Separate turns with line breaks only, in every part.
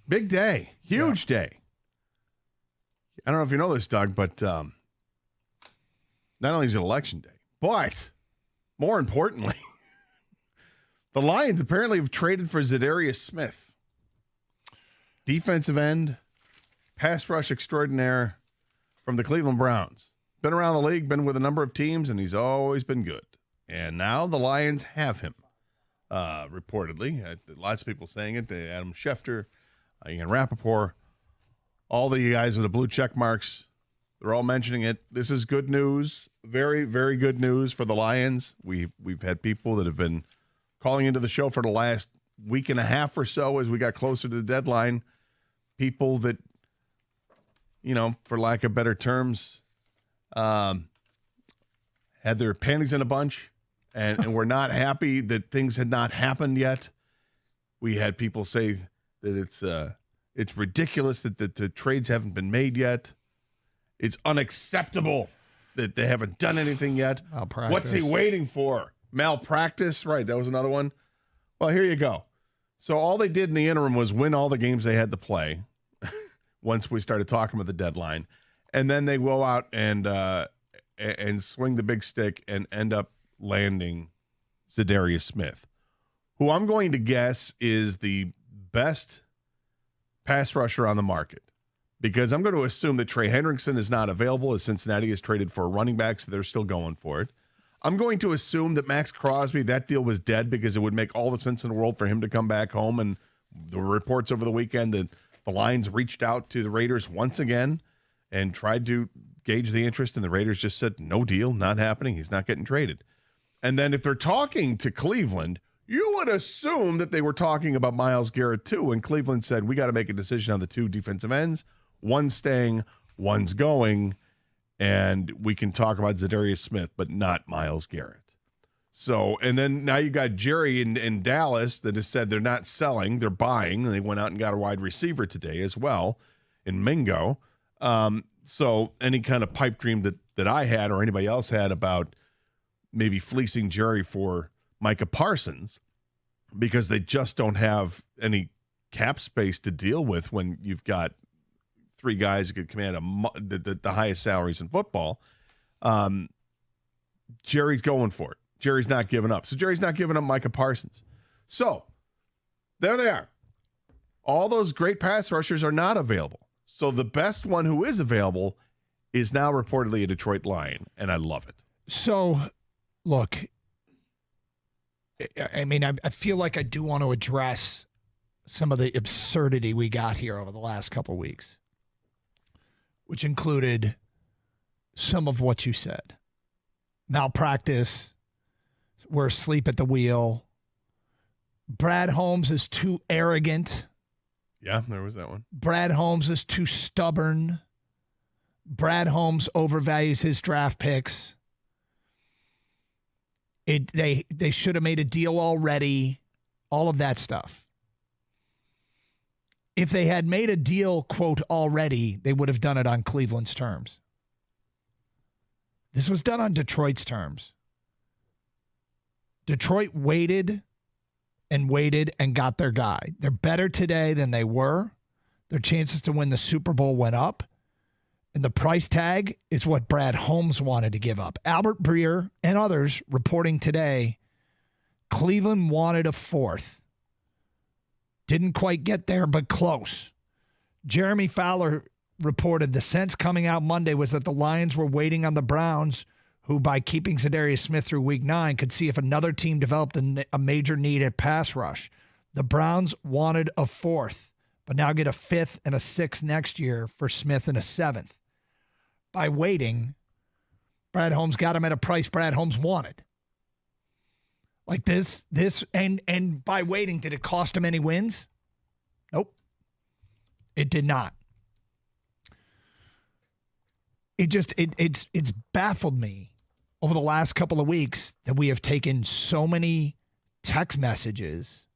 Big day. Huge day. I don't know if you know this, Doug, but not only is it election day, but more importantly, the Lions apparently have traded for Za'Darius Smith. Defensive end, pass rush extraordinaire from the Cleveland Browns. Been around the league, been with a number of teams, and he's always been good. And now the Lions have him, reportedly. Lots of people saying it. Adam Schefter, Ian Rappaport, all the guys with the blue check marks, they're all mentioning it. This is good news, very, very good news for the Lions. We've had people that have been calling into the show for the last week and a half or so as we got closer to the deadline. People that, for lack of better terms, had their panties in a bunch and were not happy that things had not happened yet. We had people say that it's ridiculous that the trades haven't been made yet. It's unacceptable that they haven't done anything yet.
Malpractice.
What's he waiting for? Malpractice? Right, that was another one. Well, here you go. So all they did in the interim was win all the games they had to play once we started talking about the deadline. And then they go out and swing the big stick and end up landing Za'Darius Smith, who I'm going to guess is the best pass rusher on the market, because I'm going to assume that Trey Hendrickson is not available as Cincinnati has traded for a running back, so they're still going for it. I'm going to assume that Max Crosby, that deal was dead because it would make all the sense in the world for him to come back home. And the reports over the weekend that the Lions reached out to the Raiders once again and tried to gauge the interest, and the Raiders just said, no deal, not happening. He's not getting traded. And then if they're talking to Cleveland, you would assume that they were talking about Myles Garrett too, and Cleveland said, we got to make a decision on the two defensive ends. One's staying, one's going, and we can talk about Za'Darius Smith, but not Myles Garrett. So, and then now you got Jerry in Dallas that has said they're not selling, they're buying, and they went out and got a wide receiver today as well in Mingo. So any kind of pipe dream that I had or anybody else had about maybe fleecing Jerry for Micah Parsons, because they just don't have any cap space to deal with when you've got three guys who could command the highest salaries in football. Jerry's going for it. Jerry's not giving up. So Jerry's not giving up Micah Parsons. So there they are. All those great pass rushers are not available. So the best one who is available is now reportedly a Detroit Lion, and I love it.
So, look, I mean, I feel like I do want to address some of the absurdity we got here over the last couple of weeks, which included some of what you said. Malpractice, we're asleep at the wheel. Brad Holmes is too arrogant.
Yeah, there was that one.
Brad Holmes is too stubborn. Brad Holmes overvalues his draft picks. They should have made a deal already. All of that stuff. If they had made a deal, quote, already, they would have done it on Cleveland's terms. This was done on Detroit's terms. Detroit waited and got their guy. They're better today than they were. Their chances to win the Super Bowl went up. And the price tag is what Brad Holmes wanted to give up. Albert Breer and others reporting today, Cleveland wanted a fourth. Didn't quite get there, but close. Jeremy Fowler reported the sense coming out Monday was that the Lions were waiting on the Browns, who by keeping Za'Darius Smith through week 9 could see if another team developed a major need at pass rush. The Browns wanted a fourth, but now get a fifth and a sixth next year for Smith and a seventh. By waiting, Brad Holmes got him at a price Brad Holmes wanted. Like this, and by waiting, did it cost him any wins? Nope. It did not. It's baffled me over the last couple of weeks that we have taken so many text messages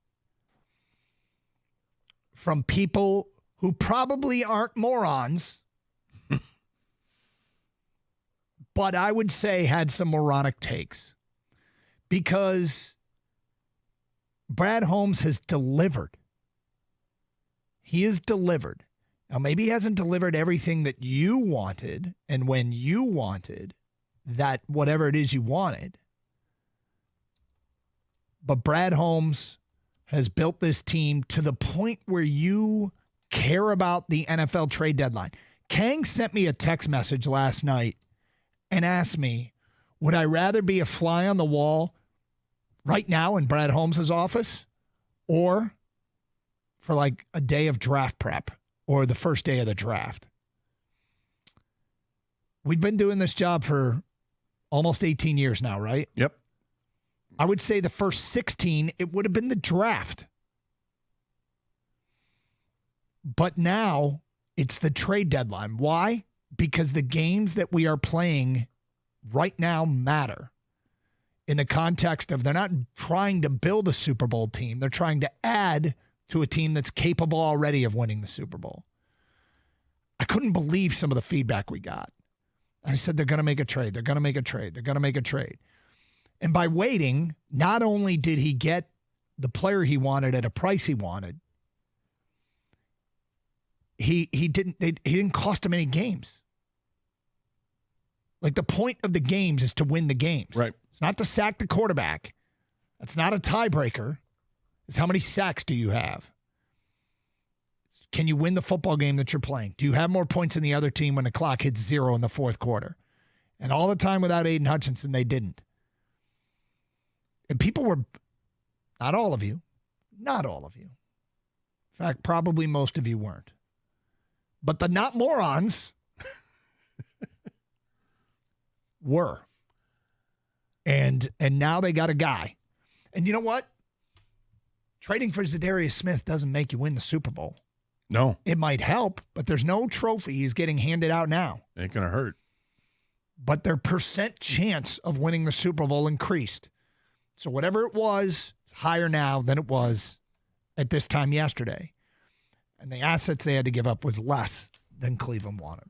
from people who probably aren't morons, but I would say had some moronic takes, because Brad Holmes has delivered. he has delivered. Now, maybe he hasn't delivered everything that you wanted and when you wanted that whatever it is you wanted. But Brad Holmes has built this team to the point where you care about the NFL trade deadline. Kang sent me a text message last night and asked me, would I rather be a fly on the wall right now in Brad Holmes' office or for like a day of draft prep or the first day of the draft? We've been doing this job for almost 18 years now, right?
Yep.
I would say the first 16, it would have been the draft. But now it's the trade deadline. Why? Because the games that we are playing right now matter in the context of they're not trying to build a Super Bowl team. They're trying to add to a team that's capable already of winning the Super Bowl. I couldn't believe some of the feedback we got. I said, they're going to make a trade. They're going to make a trade. They're going to make a trade. And by waiting, not only did he get the player he wanted at a price he wanted, he didn't cost him any games. Like, the point of the games is to win the games.
Right.
It's not to sack the quarterback. That's not a tiebreaker. It's how many sacks do you have? Can you win the football game that you're playing? Do you have more points than the other team when the clock hits 0 in the fourth quarter? And all the time without Aiden Hutchinson, they didn't. And people were, not all of you. In fact, probably most of you weren't. But the not morons were. And now they got a guy. And you know what? Trading for Za'Darius Smith doesn't make you win the Super Bowl.
No.
It might help, but there's no trophy he's getting handed out now.
Ain't going to hurt.
But their percent chance of winning the Super Bowl increased. So whatever it was, it's higher now than it was at this time yesterday. And the assets they had to give up was less than Cleveland wanted.